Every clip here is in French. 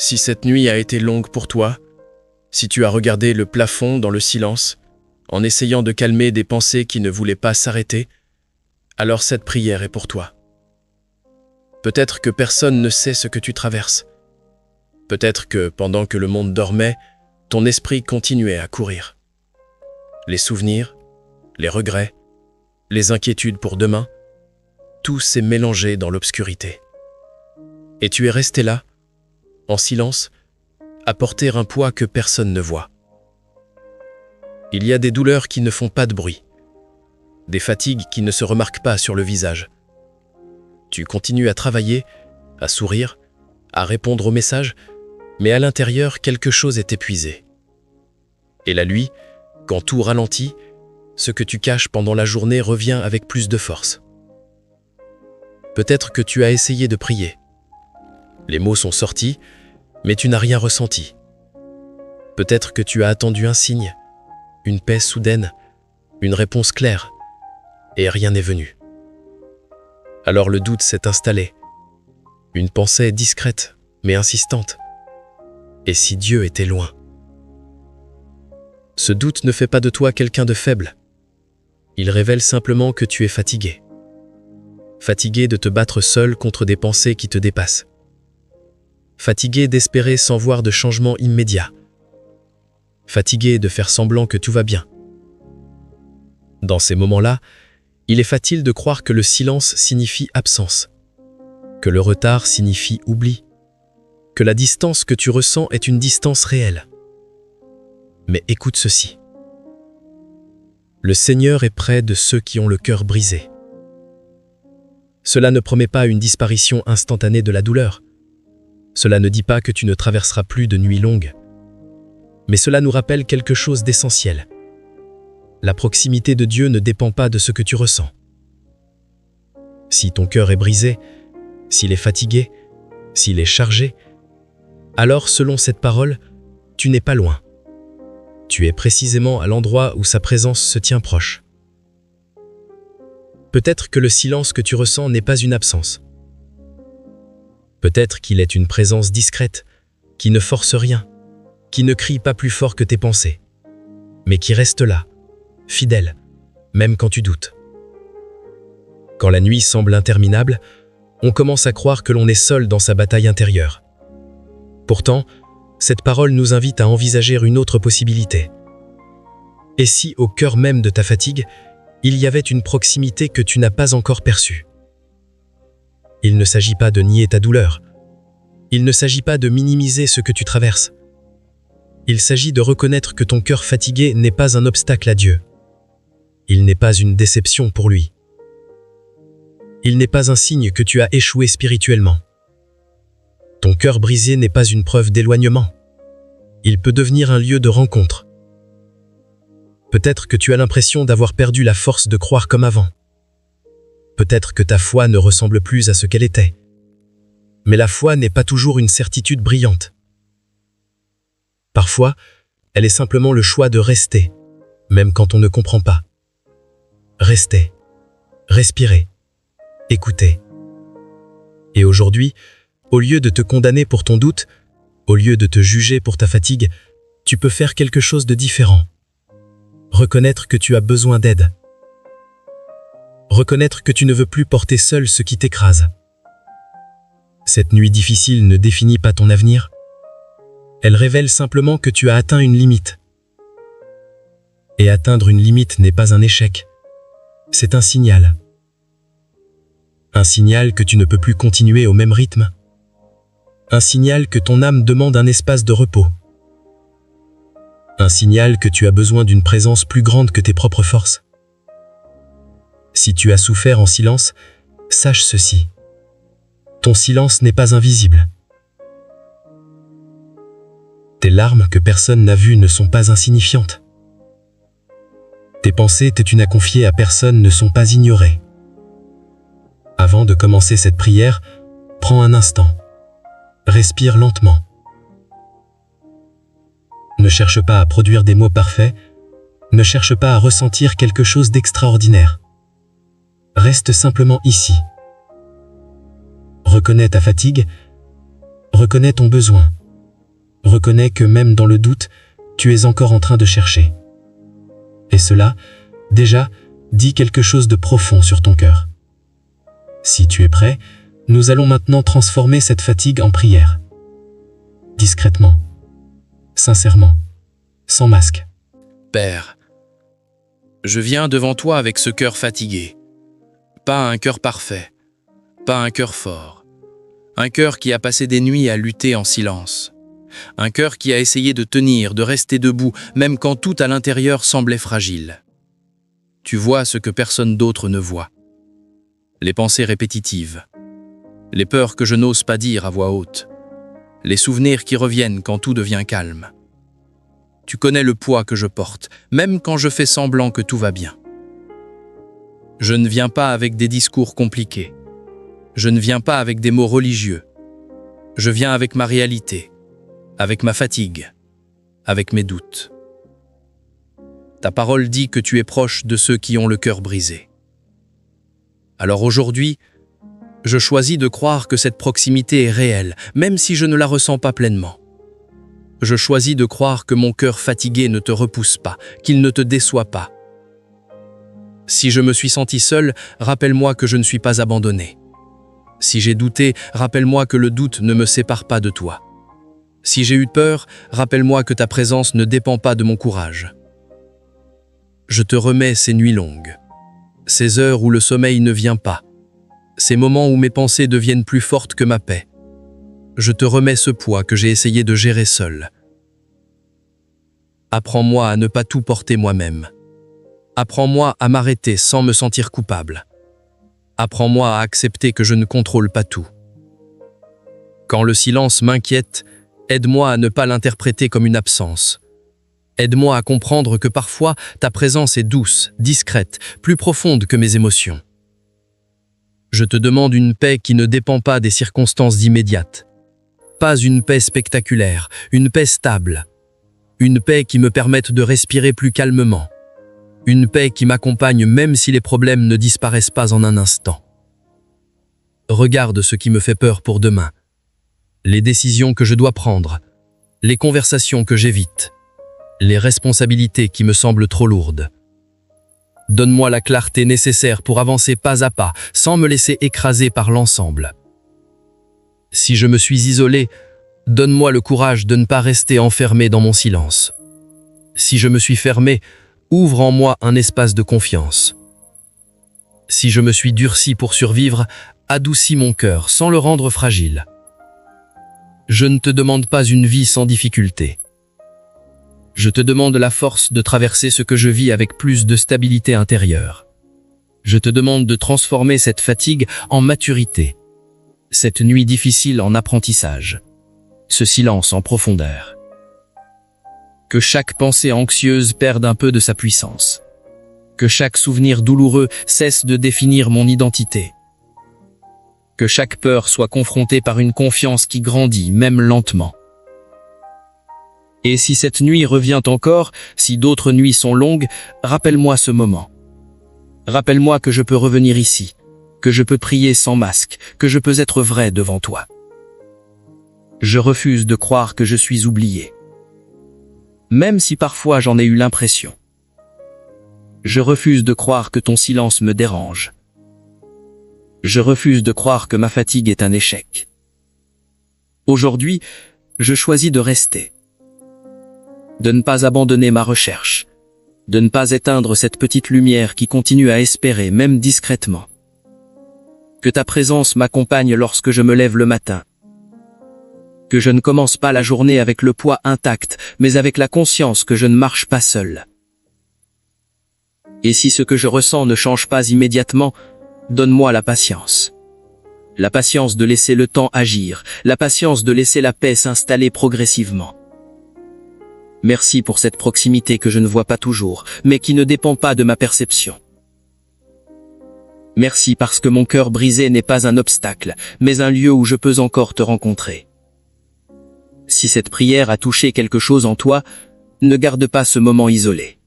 Si cette nuit a été longue pour toi, si tu as regardé le plafond dans le silence, en essayant de calmer des pensées qui ne voulaient pas s'arrêter, alors cette prière est pour toi. Peut-être que personne ne sait ce que tu traverses. Peut-être que, pendant que le monde dormait, ton esprit continuait à courir. Les souvenirs, les regrets, les inquiétudes pour demain, tout s'est mélangé dans l'obscurité. Et tu es resté là, en silence, à porter un poids que personne ne voit. Il y a des douleurs qui ne font pas de bruit, des fatigues qui ne se remarquent pas sur le visage. Tu continues à travailler, à sourire, à répondre aux messages, mais à l'intérieur, quelque chose est épuisé. Et la nuit, quand tout ralentit, ce que tu caches pendant la journée revient avec plus de force. Peut-être que tu as essayé de prier. Les mots sont sortis, mais tu n'as rien ressenti. Peut-être que tu as attendu un signe, une paix soudaine, une réponse claire, et rien n'est venu. Alors le doute s'est installé. Une pensée discrète, mais insistante. Et si Dieu était loin? Ce doute ne fait pas de toi quelqu'un de faible. Il révèle simplement que tu es fatigué. Fatigué de te battre seul contre des pensées qui te dépassent. Fatigué d'espérer sans voir de changement immédiat. Fatigué de faire semblant que tout va bien. Dans ces moments-là, il est facile de croire que le silence signifie absence, que le retard signifie oubli, que la distance que tu ressens est une distance réelle. Mais écoute ceci. Le Seigneur est près de ceux qui ont le cœur brisé. Cela ne promet pas une disparition instantanée de la douleur. Cela ne dit pas que tu ne traverseras plus de nuits longues. Mais cela nous rappelle quelque chose d'essentiel. La proximité de Dieu ne dépend pas de ce que tu ressens. Si ton cœur est brisé, s'il est fatigué, s'il est chargé, alors selon cette parole, tu n'es pas loin. Tu es précisément à l'endroit où sa présence se tient proche. Peut-être que le silence que tu ressens n'est pas une absence. Peut-être qu'il est une présence discrète, qui ne force rien, qui ne crie pas plus fort que tes pensées, mais qui reste là, fidèle, même quand tu doutes. Quand la nuit semble interminable, on commence à croire que l'on est seul dans sa bataille intérieure. Pourtant, cette parole nous invite à envisager une autre possibilité. Et si, au cœur même de ta fatigue, il y avait une proximité que tu n'as pas encore perçue? Il ne s'agit pas de nier ta douleur. Il ne s'agit pas de minimiser ce que tu traverses. Il s'agit de reconnaître que ton cœur fatigué n'est pas un obstacle à Dieu. Il n'est pas une déception pour lui. Il n'est pas un signe que tu as échoué spirituellement. Ton cœur brisé n'est pas une preuve d'éloignement. Il peut devenir un lieu de rencontre. Peut-être que tu as l'impression d'avoir perdu la force de croire comme avant. Peut-être que ta foi ne ressemble plus à ce qu'elle était. Mais la foi n'est pas toujours une certitude brillante. Parfois, elle est simplement le choix de rester, même quand on ne comprend pas. Rester, respirer, écouter. Et aujourd'hui, au lieu de te condamner pour ton doute, au lieu de te juger pour ta fatigue, tu peux faire quelque chose de différent. Reconnaître que tu as besoin d'aide. Reconnaître que tu ne veux plus porter seul ce qui t'écrase. Cette nuit difficile ne définit pas ton avenir. Elle révèle simplement que tu as atteint une limite. Et atteindre une limite n'est pas un échec. C'est un signal. Un signal que tu ne peux plus continuer au même rythme. Un signal que ton âme demande un espace de repos. Un signal que tu as besoin d'une présence plus grande que tes propres forces. Si tu as souffert en silence, sache ceci. Ton silence n'est pas invisible. Tes larmes que personne n'a vues ne sont pas insignifiantes. Tes pensées que tu n'as confiées à personne ne sont pas ignorées. Avant de commencer cette prière, prends un instant. Respire lentement. Ne cherche pas à produire des mots parfaits, ne cherche pas à ressentir quelque chose d'extraordinaire. Reste simplement ici. Reconnais ta fatigue, reconnais ton besoin. Reconnais que même dans le doute, tu es encore en train de chercher. Et cela, déjà, dit quelque chose de profond sur ton cœur. Si tu es prêt, nous allons maintenant transformer cette fatigue en prière. Discrètement, sincèrement, sans masque. Père, je viens devant toi avec ce cœur fatigué. Pas un cœur parfait, pas un cœur fort. Un cœur qui a passé des nuits à lutter en silence. Un cœur qui a essayé de tenir, de rester debout, même quand tout à l'intérieur semblait fragile. Tu vois ce que personne d'autre ne voit. Les pensées répétitives, les peurs que je n'ose pas dire à voix haute, les souvenirs qui reviennent quand tout devient calme. Tu connais le poids que je porte, même quand je fais semblant que tout va bien. Je ne viens pas avec des discours compliqués. Je ne viens pas avec des mots religieux. Je viens avec ma réalité, avec ma fatigue, avec mes doutes. Ta parole dit que tu es proche de ceux qui ont le cœur brisé. Alors aujourd'hui, je choisis de croire que cette proximité est réelle, même si je ne la ressens pas pleinement. Je choisis de croire que mon cœur fatigué ne te repousse pas, qu'il ne te déçoit pas. Si je me suis senti seul, rappelle-moi que je ne suis pas abandonné. Si j'ai douté, rappelle-moi que le doute ne me sépare pas de toi. Si j'ai eu peur, rappelle-moi que ta présence ne dépend pas de mon courage. Je te remets ces nuits longues, ces heures où le sommeil ne vient pas, ces moments où mes pensées deviennent plus fortes que ma paix. Je te remets ce poids que j'ai essayé de gérer seul. Apprends-moi à ne pas tout porter moi-même. Apprends-moi à m'arrêter sans me sentir coupable. Apprends-moi à accepter que je ne contrôle pas tout. Quand le silence m'inquiète, aide-moi à ne pas l'interpréter comme une absence. Aide-moi à comprendre que parfois ta présence est douce, discrète, plus profonde que mes émotions. Je te demande une paix qui ne dépend pas des circonstances immédiates. Pas une paix spectaculaire, une paix stable. Une paix qui me permette de respirer plus calmement. Une paix qui m'accompagne même si les problèmes ne disparaissent pas en un instant. Regarde ce qui me fait peur pour demain. Les décisions que je dois prendre, les conversations que j'évite, les responsabilités qui me semblent trop lourdes. Donne-moi la clarté nécessaire pour avancer pas à pas, sans me laisser écraser par l'ensemble. Si je me suis isolé, donne-moi le courage de ne pas rester enfermé dans mon silence. Si je me suis fermé, ouvre en moi un espace de confiance. Si je me suis durci pour survivre, adoucis mon cœur sans le rendre fragile. Je ne te demande pas une vie sans difficulté. Je te demande la force de traverser ce que je vis avec plus de stabilité intérieure. Je te demande de transformer cette fatigue en maturité, cette nuit difficile en apprentissage, ce silence en profondeur. Que chaque pensée anxieuse perde un peu de sa puissance. Que chaque souvenir douloureux cesse de définir mon identité. Que chaque peur soit confrontée par une confiance qui grandit, même lentement. Et si cette nuit revient encore, si d'autres nuits sont longues, rappelle-moi ce moment. Rappelle-moi que je peux revenir ici, que je peux prier sans masque, que je peux être vrai devant toi. Je refuse de croire que je suis oublié. Même si parfois j'en ai eu l'impression. Je refuse de croire que ton silence me dérange. Je refuse de croire que ma fatigue est un échec. Aujourd'hui, je choisis de rester. De ne pas abandonner ma recherche. De ne pas éteindre cette petite lumière qui continue à espérer, même discrètement. Que ta présence m'accompagne lorsque je me lève le matin. Que je ne commence pas la journée avec le poids intact, mais avec la conscience que je ne marche pas seul. Et si ce que je ressens ne change pas immédiatement, donne-moi la patience. La patience de laisser le temps agir, la patience de laisser la paix s'installer progressivement. Merci pour cette proximité que je ne vois pas toujours, mais qui ne dépend pas de ma perception. Merci parce que mon cœur brisé n'est pas un obstacle, mais un lieu où je peux encore te rencontrer. Si cette prière a touché quelque chose en toi, ne garde pas ce moment isolé.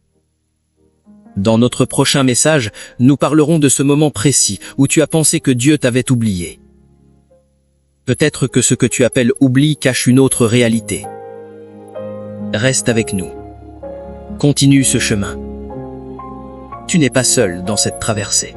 Dans notre prochain message, nous parlerons de ce moment précis où tu as pensé que Dieu t'avait oublié. Peut-être que ce que tu appelles oubli cache une autre réalité. reste avec nous. Continue ce chemin. Tu n'es pas seul dans cette traversée.